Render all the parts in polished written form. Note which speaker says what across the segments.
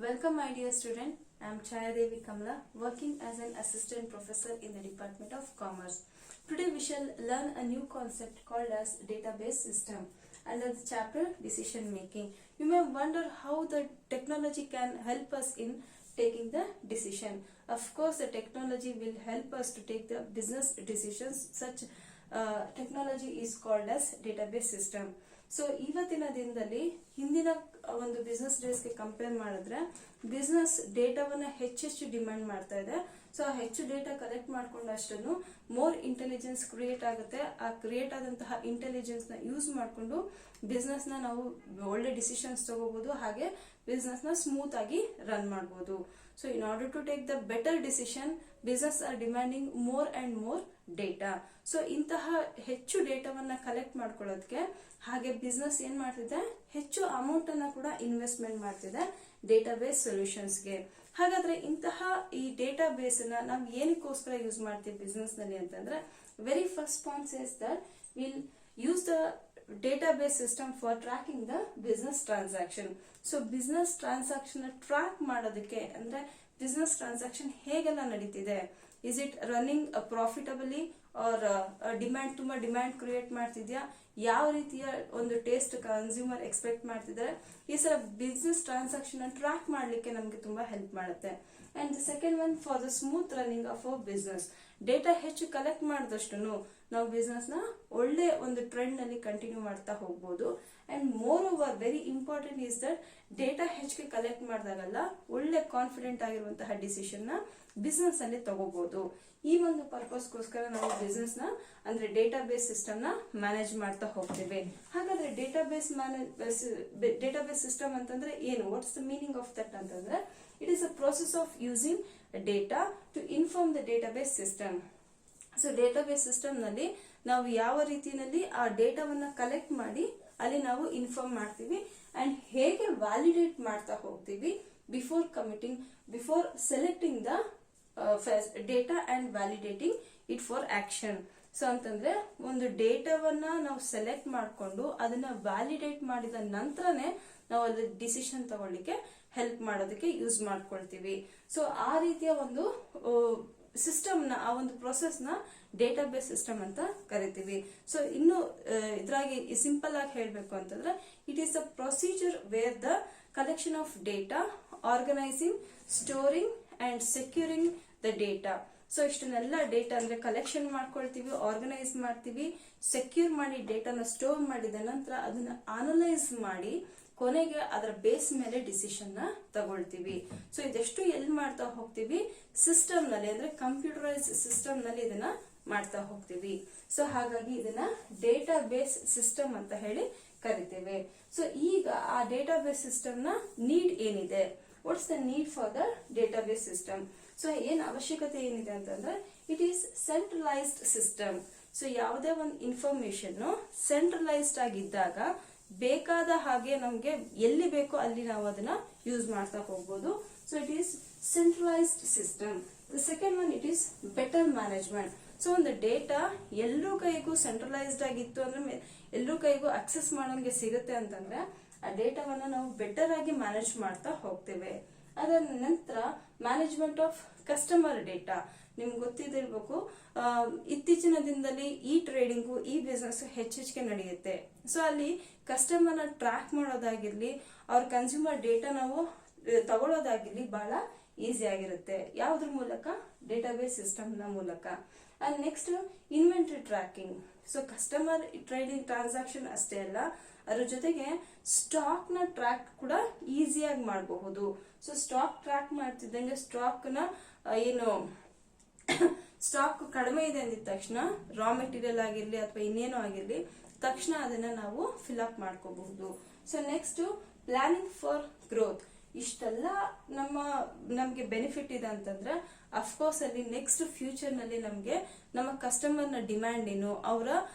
Speaker 1: Welcome my dear student. I am Chaya Devi Kamla, working as an assistant professor in the Department of Commerce. Today we shall learn a new concept called as database system under the chapter decision making. You may wonder how the technology can help us in taking the decision. Of course the technology will help us to take the business decisions. Such technology is called as database system. So ಇವತ್ತಿನ ದಿನದಲ್ಲಿ ಹಿಂದಿನ ಒಂದು business ಡೇಸ್ಗೆ compare ಮಾಡಿದ್ರೆ business ಡೇಟಾವನ್ನ ಹೆಚ್ಚೆಚ್ಚು demand ಮಾಡ್ತಾ ಇದೆ. ಸೊ ಹೆಚ್ಚು ಡೇಟಾ ಕಲೆಕ್ಟ್ ಮಾಡ್ಕೊಂಡಷ್ಟು ಮೋರ್ ಇಂಟೆಲಿಜೆನ್ಸ್ ಕ್ರಿಯೇಟ್ ಆಗುತ್ತೆ. ಆ ಕ್ರಿಯೇಟ್ ಆದಂತಹ ಇಂಟೆಲಿಜೆನ್ಸ್ ನ ಯೂಸ್ ಮಾಡಿಕೊಂಡು ಬಿಸ್ನೆಸ್ ನ ನಾವು ಒಳ್ಳೆ ಡಿಸಿಷನ್ಸ್ ತಗೋಬಹುದು, ಹಾಗೆ ಬಿಸ್ನೆಸ್ ನ ಸ್ಮೂತ್ ಆಗಿ ರನ್ ಮಾಡಬಹುದು. So in order to take the better decision, business are demanding more and more data. So ಇಂತಹ ಹೆಚ್ಚು ಡೇಟಾವನ್ನ ಕಲೆಕ್ಟ್ ಮಾಡ್ಕೊಳ್ಳೋದಕ್ಕೆ ಹಾಗೆ ಬಿಸ್ನೆಸ್ ಏನ್ ಮಾಡ್ತಿದೆ, ಹೆಚ್ಚು ಅಮೌಂಟ್ ಅನ್ನ ಕೂಡ ಇನ್ವೆಸ್ಟ್ಮೆಂಟ್ ಮಾಡ್ತಿದೆ ಡೇಟಾಬೇಸ್ ಸೊಲ್ಯೂಷನ್ಸ್ಗೆ. ಹಾಗಾದ್ರೆ ಇಂತಹ ಈ ಡೇಟಾಬೇಸ್ ಅನ್ನ ನಾವು ಏನಕ್ಕೋಸ್ಕರ ಯೂಸ್ ಮಾಡ್ತೀವಿ ಬಿಸ್ನೆಸ್ ನಲ್ಲಿ ಅಂತಂದ್ರೆ, very first point is that will use the database system for tracking the business transaction. So business transaction track ಮಾಡೋದಕ್ಕೆ ಅಂದ್ರೆ business transaction ಹೇಗೆಲ್ಲ ನಡೀತಿದೆ, is it running profitably or demand ತುಂಬಾ ಡಿಮ್ಯಾಂಡ್ ಕ್ರಿಯೇಟ್ ಮಾಡ್ತಿದ್ಯಾ, ಯಾವ ರೀತಿಯ ಒಂದು ಟೇಸ್ಟ್ ಕನ್ಸ್ಯೂಮರ್ ಎಕ್ಸ್ಪೆಕ್ಟ್ ಮಾಡ್ತಿದ್ದಾರೆ, ಈ ಸಲ ಬಿಸ್ನೆಸ್ ಟ್ರಾನ್ಸಾಕ್ಷನ್ ಟ್ರ್ಯಾಕ್ ಮಾಡ್ಲಿಕ್ಕೆ ನಮ್ಗೆ ತುಂಬಾ ಹೆಲ್ಪ್ ಮಾಡುತ್ತೆ. And the second one for the smooth running of our business. Data ಹೆಚ್ಚು ಕಲೆಕ್ಟ್ ಮಾಡಿದಷ್ಟು ನಾವು ಬಿಸ್ನೆಸ್ ನ ಒಳ್ಳೆ ಒಂದು ಟ್ರೆಂಡ್ ನಲ್ಲಿ ಕಂಟಿನ್ಯೂ ಮಾಡ್ತಾ ಹೋಗ್ಬೋದು. And more over very important is that data ಹೆಚ್ಚಿಗೆ ಕಲೆಕ್ಟ್ ಮಾಡಿದಾಗಲ್ಲ ಒಳ್ಳೆ ಕಾನ್ಫಿಡೆಂಟ್ ಆಗಿರುವಂತಹ ಡಿಸಿಷನ್ ನ ಬಿಸ್ನೆಸ್ ಅಲ್ಲಿ ತಗೋಬಹುದು. ಈ ಒಂದು ಪರ್ಪಸ್ಗೋಸ್ಕರ ನಾವು ಬಿಸ್ನೆಸ್ ನ ಅಂದ್ರೆ ಡೇಟಾಬೇಸ್ ಸಿಸ್ಟಮ್ ನ ಮ್ಯಾನೇಜ್ ಮಾಡ್ತಾ ಹೋಗ್ತೇವೆ. ಹಾಗಾದ್ರೆ ಡೇಟಾಬೇಸ್ ಸಿಸ್ಟಮ್ ಅಂತಂದ್ರೆ ಏನು, what's the meaning of that ಅಂತಂದ್ರೆ, it is a process of using data to inform the database system. So database system ನಲ್ಲಿ ನಾವು ಯಾವ ರೀತಿಯಲ್ಲಿ ಆ ಡೇಟಾವನ್ನ ಕಲೆಕ್ಟ್ ಮಾಡಿ ಅಲ್ಲಿ ನಾವು ಇನ್ಫಾರ್ಮ್ ಮಾಡ್ತೀವಿ ಅಂಡ್ ಹೇಗೆ ವ್ಯಾಲಿಡೇಟ್ ಮಾಡ್ತಾ ಹೋಗ್ತೀವಿ before selecting the data and validating it for action. So ಅಂತಂದ್ರೆ ಒಂದು ಡೇಟಾವನ್ನ ನಾವು ಸೆಲೆಕ್ಟ್ ಮಾಡಿಕೊಂಡು ಅದನ್ನ ವ್ಯಾಲಿಡೇಟ್ ಮಾಡಿದ ನಂತರನೇ ನಾವು ಅಲ್ಲಿ ಡಿಸಿಷನ್ ತಗೊಳ್ಳಿಕ್ಕೆ ಹೆಲ್ಪ್ ಮಾಡೋದಕ್ಕೆ ಯೂಸ್ ಮಾಡ್ಕೊಳ್ತೀವಿ. ಸೊ ಆ ರೀತಿಯ ಒಂದು ಸಿಸ್ಟಮ್ ನ, ಆ ಒಂದು ಪ್ರೊಸೆಸ್ ನ ಡೇಟಾಬೇಸ್ ಸಿಸ್ಟಮ್ ಅಂತ ಕರಿತೀವಿ. ಸೊ ಇನ್ನು ಇದ್ರಾಗಿ ಸಿಂಪಲ್ ಆಗಿ ಹೇಳ್ಬೇಕು ಅಂತಂದ್ರೆ, it is a procedure where the collection of data, organising, storing and securing the data. So ಇಷ್ಟನ್ನೆಲ್ಲ ಡೇಟಾ ಅಂದ್ರೆ ಕಲೆಕ್ಷನ್ ಮಾಡ್ಕೊಳ್ತೀವಿ, ಆರ್ಗನೈಸ್ ಮಾಡ್ತೀವಿ, ಸೆಕ್ಯೂರ್ ಮಾಡಿ ಡೇಟಾನ ಸ್ಟೋರ್ ಮಾಡಿದ ನಂತರ ಅದನ್ನ ಅನಲೈಸ್ ಮಾಡಿ ಕೊನೆಗೆ ಅದರ ಬೇಸ್ ಮೇಲೆ ಡಿಸಿಷನ್ ನ ತಗೊಳ್ತೀವಿ. ಸೊ ಇದೆಷ್ಟು ಎಲ್ಲಿ ಮಾಡ್ತಾ ಹೋಗ್ತೀವಿ, ಸಿಸ್ಟಮ್ ನಲ್ಲಿ ಅಂದ್ರೆ ಕಂಪ್ಯೂಟರೈಸ್ ಸಿಸ್ಟಮ್ ನಲ್ಲಿ ಇದನ್ನ ಮಾಡ್ತಾ ಹೋಗ್ತೀವಿ. ಸೊ ಹಾಗಾಗಿ ಇದನ್ನ ಡೇಟಾ ಬೇಸ್ ಸಿಸ್ಟಮ್ ಅಂತ ಹೇಳಿ ಕರಿತೇವೆ. ಸೊ ಈಗ ಆ ಡೇಟಾ ಬೇಸ್ ಸಿಸ್ಟಮ್ ನ ನೀಡ್ ಏನಿದೆ, what's the need for the database system. So ಏನ್ ಅವಶ್ಯಕತೆ ಏನಿದೆ ಅಂತಂದ್ರೆ, it is centralised system. So ಯಾವುದೇ ಒಂದು ಇನ್ಫಾರ್ಮೇಶನ್ ಸೆಂಟ್ರಲೈಸ್ಡ್ ಆಗಿದ್ದಾಗ ಬೇಕಾದ ಹಾಗೆ ನಮ್ಗೆ ಎಲ್ಲಿ ಬೇಕೋ ಅಲ್ಲಿ ನಾವು ಅದನ್ನ ಯೂಸ್ ಮಾಡ್ತಾ ಹೋಗ್ಬೋದು. So it is centralised system. The second one, it is better management. So ಒಂದು ಡೇಟಾ ಎಲ್ಲರೂ ಕೈಗೂ ಸೆಂಟ್ರಲೈಸ್ಡ್ ಆಗಿತ್ತು ಅಂದ್ರೆ, ಎಲ್ಲರೂ ಕೈಗೂ ಅಕ್ಸೆಸ್ ಮಾಡೋಂಗೆ ಸಿಗುತ್ತೆ ಅಂತಂದ್ರೆ ಆ ಡೇಟಾವನ್ನ ನಾವು ಬೆಟರ್ ಆಗಿ ಮ್ಯಾನೇಜ್ ಮಾಡ್ತಾ ಹೋಗ್ತೇವೆ. ಅದರ ನಂತರ ಮ್ಯಾನೇಜ್ಮೆಂಟ್ ಆಫ್ ಕಸ್ಟಮರ್ ಡೇಟಾ. ನಿಮ್ಗೆ ಗೊತ್ತಿದಿರ್ಬೇಕು, ಇತ್ತೀಚಿನ ದಿನದಲ್ಲಿ ಈ ಟ್ರೇಡಿಂಗು, ಈ ಬಿಸ್ನೆಸ್ ಹೆಚ್ಚೆಚ್ಚಿಗೆ ನಡೆಯುತ್ತೆ. ಸೊ ಅಲ್ಲಿ ಕಸ್ಟಮರ್ ನ ಟ್ರ್ಯಾಕ್ ಮಾಡೋದಾಗಿರ್ಲಿ, ಅವ್ರ ಕನ್ಸ್ಯೂಮರ್ ಡೇಟಾ ನಾವು ತಗೊಳ್ಳೋದಾಗಿರ್ಲಿ ಬಹಳ ಈಸಿ ಆಗಿರುತ್ತೆ. ಯಾವ್ದ್ರ ಮೂಲಕ, ಡೇಟಾಬೇಸ್ ಸಿಸ್ಟಮ್ ನ ಮೂಲಕ. And next inventory tracking. So customer trading transaction ಅಷ್ಟೇ ಅಲ್ಲ, ಅದ್ರ ಜೊತೆಗೆ ಸ್ಟಾಕ್ ನ ಟ್ರ್ಯಾಕ್ ಕೂಡ ಈಸಿಯಾಗಿ ಮಾಡಬಹುದು. ಸೊ ಸ್ಟಾಕ್ ಟ್ರ್ಯಾಕ್ ಮಾಡ್ತಿದ್ದಂಗೆ ಸ್ಟಾಕ್ ನ ಏನು ಸ್ಟಾಕ್ ಕಡಿಮೆ ಇದೆ ಅಂದಿದ ತಕ್ಷಣ, ರಾ ಮೆಟೀರಿಯಲ್ ಆಗಿರ್ಲಿ ಅಥವಾ ಇನ್ನೇನೋ ಆಗಿರ್ಲಿ, ತಕ್ಷಣ ಅದನ್ನ ನಾವು ಫಿಲ್ ಅಪ್ ಮಾಡ್ಕೋಬಹುದು. So next planning for growth. ಇಷ್ಟೆಲ್ಲ ನಮ್ಗೆ ಬೆನಿಫಿಟ್ ಇದೆ ಅಂತಂದ್ರೆ, ಅಫ್ಕೋರ್ಸ್ ಅಲ್ಲಿ ನೆಕ್ಸ್ಟ್ ಫ್ಯೂಚರ್ ನಲ್ಲಿ ನಮ್ಗೆ ನಮ್ಮ ಕಸ್ಟಮರ್ ನ ಡಿಮ್ಯಾಂಡ್ ಏನು, ಅವರ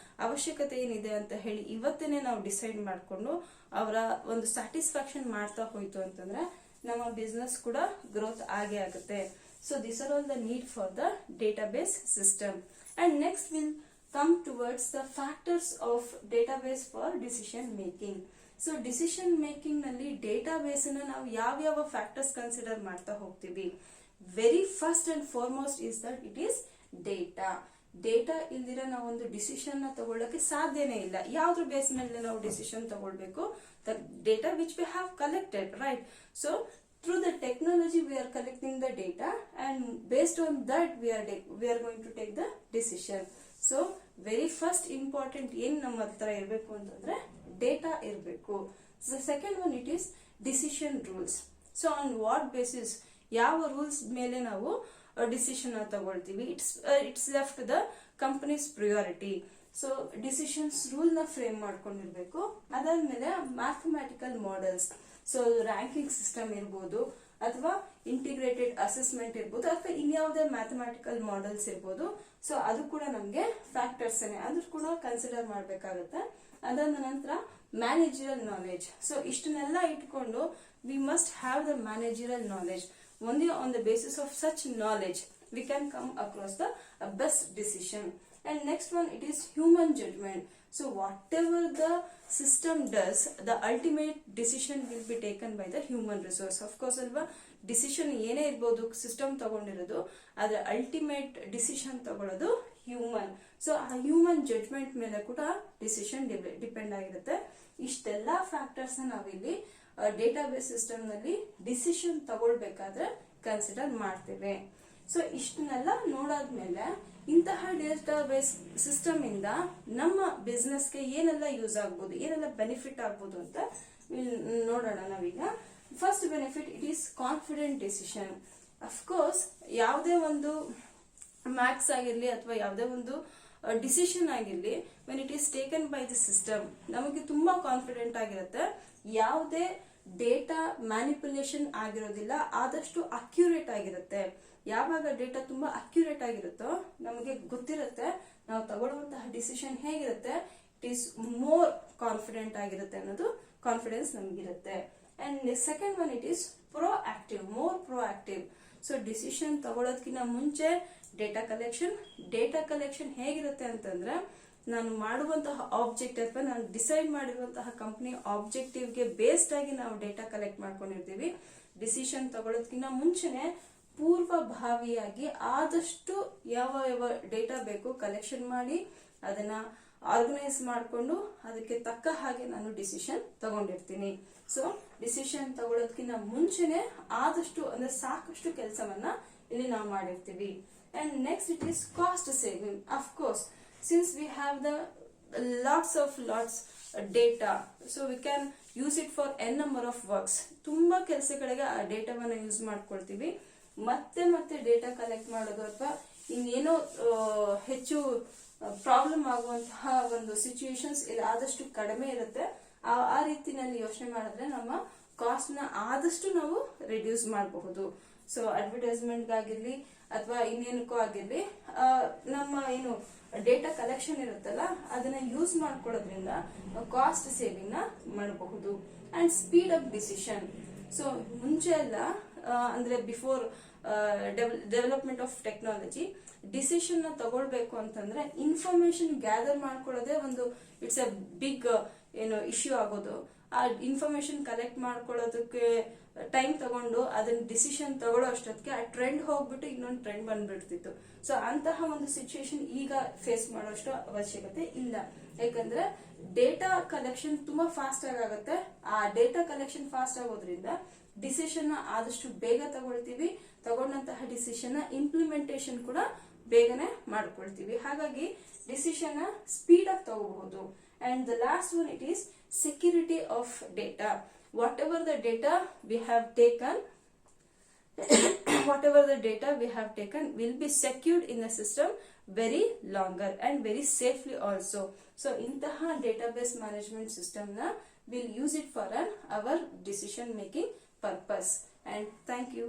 Speaker 1: ಅವಶ್ಯಕತೆ ಏನಿದೆ ಅಂತ ಹೇಳಿ ಇವತ್ತೇನೆ ನಾವು ಡಿಸೈಡ್ ಮಾಡ್ಕೊಂಡು ಅವರ ಒಂದು ಸ್ಯಾಟಿಸ್ಫ್ಯಾಕ್ಷನ್ ಮಾಡ್ತಾ ಹೋಯ್ತು ಅಂತಂದ್ರೆ ನಮ್ಮ ಬಿಸ್ನೆಸ್ ಕೂಡ ಗ್ರೋತ್ ಆಗೇ ಆಗುತ್ತೆ. So these are all the need for the database system. And next we'll come towards the factors of database for decision making. So decision making ನಲ್ಲಿ ಡೇಟಾಬೇಸ್ ಅನ್ನ ನಾವು ಯಾವ ಫ್ಯಾಕ್ಟರ್ಸ್ ಕನ್ಸಿಡರ್ ಮಾಡ್ತಾ ಹೋಗ್ತೀವಿ. Very first and foremost is that it is data ಇಲ್ದಿರ ನಾವು ಒಂದು decision ನ ತಗೊಳ್ಳಕ್ಕೆ ಸಾಧ್ಯನೇ ಇಲ್ಲ. ಯಾವ್ದ್ರ ಬೇಸ್ ಮೇಲೆ ನಾವು ಡಿಸಿಷನ್ ತಗೊಳ್ಬೇಕು? The data which we have collected, right? So through the technology we are collecting the data, and based on that we are going to take the decision. So very first important ಏನ್ ನಮ್ಮ ಹತ್ರ ಇರಬೇಕು ಅಂತಂದ್ರೆ data ಇರಬೇಕು. The second one it is decision rules. So on what basis, ಯಾವ rules ಮೇಲೆ ನಾವು decision ತಗೊಳ್ತೀವಿ? It's left the companies priority. So decisions rule ನ ಫ್ರೇಮ್ ಮಾಡ್ಕೊಂಡಿರ್ಬೇಕು. ಅದಾದ್ಮೇಲೆ mathematical models, so ranking system ಇರ್ಬೋದು, ಅಥವಾ ಇಂಟಿಗ್ರೇಟೆಡ್ ಅಸೆಸ್ಮೆಂಟ್ ಇರ್ಬೋದು, ಅಥವಾ ಇನ್ಯಾವುದೇ ಮ್ಯಾಥಮೆಟಿಕಲ್ ಮಾಡೆಲ್ಸ್ ಇರ್ಬೋದು. ಸೊ ಅದು ಕೂಡ ನಮ್ಗೆ ಫ್ಯಾಕ್ಟರ್ಸ್ ಅದು ಕೂಡ ಕನ್ಸಿಡರ್ ಮಾಡ್ಬೇಕಾಗುತ್ತೆ. ಅದಾದ ನಂತರ ಮ್ಯಾನೇಜರಲ್ ನಾಲೆಜ್. ಸೊ ಇಷ್ಟನ್ನೆಲ್ಲ ಇಟ್ಕೊಂಡು we must have the managerial knowledge. only on the basis of such knowledge we can come across the best decision. And next one it is human judgment. So whatever the system does, the ultimate decision will be taken by the human resource. Of course alva decision ಏನೇ ಇರಬಹುದು system ತಗೊಂಡಿರೋದು, ಆದ್ರೆ ultimate decision ತಗೊಳ್ಳೋದು human. So ಆ human judgment ಮೇಲೆ ಕೂಡ decision depend ಆಗಿರುತ್ತೆ. ಇಷ್ಟೆಲ್ಲಾ ಫ್ಯಾಕ್ಟರ್ಸ್ ನಾವಿಲ್ಲಿ ಡೇಟಾಬೇಸ್ ಸಿಸ್ಟಮ್ ನಲ್ಲಿ ಡಿಸಿಷನ್ ತಗೊಳ್ಬೇಕಾದ್ರೆ ಕನ್ಸಿಡರ್ ಮಾಡ್ತೇವೆ. ಸೊ ಇಷ್ಟನ್ನೆಲ್ಲ ನೋಡಾದ್ಮೇಲೆ ಇಂತಹ ಡೇಟಾಬೇಸ್ ಸಿಸ್ಟಮ್ ಇಂದ ನಮ್ಮ ಬಿಸ್ನೆಸ್ಗೆ ಏನೆಲ್ಲ ಯೂಸ್ ಆಗ್ಬೋದು, ಏನೆಲ್ಲ ಬೆನಿಫಿಟ್ ಆಗ್ಬೋದು ಅಂತ ನೋಡೋಣ ನಾವೀಗ. First benefit it is confident decision. Of course ಯಾವುದೇ ಒಂದು ಮ್ಯಾಥ್ಸ್ ಆಗಿರ್ಲಿ ಅಥವಾ ಯಾವುದೇ ಒಂದು ಡಿಸಿಷನ್ ಆಗಿರ್ಲಿ, when it is taken by the system ನಮಗೆ ತುಂಬಾ ಕಾನ್ಫಿಡೆಂಟ್ ಆಗಿರುತ್ತೆ. ಯಾವುದೇ ಡೇಟಾ ಮ್ಯಾನಿಪುಲೇಷನ್ ಆಗಿರೋದಿಲ್ಲ, ಆದಷ್ಟು ಅಕ್ಯುರೇಟ್ ಆಗಿರುತ್ತೆ. ಯಾವಾಗ ಡೇಟಾ ತುಂಬಾ ಅಕ್ಯುರೇಟ್ ಆಗಿರುತ್ತೋ ನಮಗೆ ಗೊತ್ತಿರುತ್ತೆ ನಾವು ತಗೊಳ್ಳುವಂತಹ ಡಿಸಿಷನ್ ಹೇಗಿರುತ್ತೆ, ಇಟ್ ಈಸ್ ಮೋರ್ ಕಾನ್ಫಿಡೆಂಟ್ ಆಗಿರುತ್ತೆ ಅನ್ನೋದು ಕಾನ್ಫಿಡೆನ್ಸ್ ನಮಗಿರುತ್ತೆ. And second one it is more proactive. So decision ತಗೊಳ್ಳೋದಕ್ಕಿಂತ ಮುಂಚೆ ಡೇಟಾ ಕಲೆಕ್ಷನ್ ಹೇಗಿರುತ್ತೆ ಅಂತಂದ್ರೆ, ನಾನು ಮಾಡುವಂತಹ ಆಬ್ಜೆಕ್ಟ್ ಅಥವಾ ನಾನು ಡಿಸೈಡ್ ಮಾಡಿರುವಂತಹ ಕಂಪನಿ ಆಬ್ಜೆಕ್ಟಿವ್ಗೆ ಬೇಸ್ಡ್ ಆಗಿ ನಾವು ಡೇಟಾ ಕಲೆಕ್ಟ್ ಮಾಡ್ಕೊಂಡಿರ್ತೀವಿ. ಡಿಸಿಷನ್ ತಗೊಳ್ಳೋದಕ್ಕಿಂತ ಮುಂಚೆನೆ ಪೂರ್ವಭಾವಿಯಾಗಿ ಆದಷ್ಟು ಯಾವ ಡೇಟಾ ಬೇಕು ಕಲೆಕ್ಷನ್ ಮಾಡಿ ಅದನ್ನ ಆರ್ಗನೈಸ್ ಮಾಡಿಕೊಂಡು ಅದಕ್ಕೆ ತಕ್ಕ ಹಾಗೆ ನಾನು ಡಿಸಿಷನ್ ತಗೊಂಡಿರ್ತೀನಿ. ಸೊ ಡಿಸಿಷನ್ ತಗೊಳ್ಳೋದಕ್ಕಿಂತ ಮುಂಚೆನೆ ಆದಷ್ಟು ಅಂದ್ರೆ ಸಾಕಷ್ಟು ಕೆಲಸವನ್ನ ಇಲ್ಲಿ ನಾವು ಮಾಡಿರ್ತೀವಿ. And next it is cost saving. Of course since we have the lots data, so we can use it for n number of works. ತುಂಬಾ ಕೆಲಸಗಳಿಗೆ ಆ ಡೇಟಾವನ್ನ ಯೂಸ್ ಮಾಡ್ಕೊಳ್ತೀವಿ. ಮತ್ತೆ ಡೇಟಾ ಕಲೆಕ್ಟ್ ಮಾಡೋದು ಅಥವಾ ಇನ್ನೇನೋ ಹೆಚ್ಚು ಪ್ರಾಬ್ಲಮ್ ಆಗುವಂತಹ ಒಂದು ಸಿಚುಯೇಷನ್ಸ್ ಆದಷ್ಟು ಕಡಿಮೆ ಇರುತ್ತೆ. ಆ ರೀತಿನಲ್ಲಿ ಯೋಚನೆ ಮಾಡಿದ್ರೆ ನಮ್ಮ ಕಾಸ್ಟ್ ನ ಆದಷ್ಟು ನಾವು ರಿಡ್ಯೂಸ್ ಮಾಡಬಹುದು. ಸೊ ಅಡ್ವರ್ಟೈಸ್ಮೆಂಟ್ ಆಗಿರ್ಲಿ ಅಥವಾ ಇನ್ನೇನಕ್ಕೂ ಆಗಿರ್ಲಿ, ನಮ್ಮ ಏನು ಡೇಟಾ ಕಲೆಕ್ಷನ್ ಇರುತ್ತಲ್ಲ ಅದನ್ನ ಯೂಸ್ ಮಾಡ್ಕೊಳ್ಳೋದ್ರಿಂದ ಕಾಸ್ಟ್ ಸೇವಿಂಗ್ ನ ಮಾಡಬಹುದು. And speed up decision. So ಮುಂಚೆ ಎಲ್ಲ ಅಂದ್ರೆ before development of technology decision ನ ತಗೊಳ್ಬೇಕು ಅಂತಂದ್ರೆ ಇನ್ಫಾರ್ಮೇಶನ್ ಗ್ಯಾದರ್ ಮಾಡ್ಕೊಳ್ಳೋದೇ ಒಂದು ಇಟ್ಸ್ ಎ ಬಿಗ್ ಇಶ್ಯೂ ಆಗೋದು. ಆ ಇನ್ಫಾರ್ಮೇಶನ್ ಕಲೆಕ್ಟ್ ಮಾಡ್ಕೊಳ್ಳೋದಕ್ಕೆ ಟೈಮ್ ತಗೊಂಡು ಅದನ್ನ ಡಿಸಿಷನ್ ತಗೊಳ್ಳೋ ಅಷ್ಟೊತ್ತಿಗೆ ಆ ಟ್ರೆಂಡ್ ಹೋಗ್ಬಿಟ್ಟು ಇನ್ನೊಂದು ಟ್ರೆಂಡ್ ಬಂದ್ಬಿಡ್ತಿತ್ತು. ಸೊ ಅಂತಹ ಒಂದು ಸಿಚುಯೇಷನ್ ಈಗ ಫೇಸ್ ಮಾಡೋಷ್ಟು ಅವಶ್ಯಕತೆ ಇಲ್ಲ. ಯಾಕಂದ್ರೆ ಡೇಟಾ ಕಲೆಕ್ಷನ್ ತುಂಬಾ ಫಾಸ್ಟ್ ಆಗುತ್ತೆ. ಆ ಡೇಟಾ ಕಲೆಕ್ಷನ್ ಫಾಸ್ಟ್ ಆಗೋದ್ರಿಂದ ಡಿಸಿಷನ್ ನ ಆದಷ್ಟು ಬೇಗ ತಗೊಳ್ತೀವಿ. ತಗೊಂಡಂತಹ ಡಿಸಿಷನ್ ನ ಇಂಪ್ಲಿಮೆಂಟೇಷನ್ ಕೂಡ ಬೇಗನೆ ಮಾಡ್ಕೊಳ್ತೀವಿ. ಹಾಗಾಗಿ ಡಿಸಿಷನ್ ನ ಸ್ಪೀಡ್ ಆಗಿ ತಗೋಬಹುದು. And the last one it is security of data. Whatever the data we have taken will be secured in the system very longer and very safely also. So intaha database management system na we'll use it for our decision making purpose. And thank you.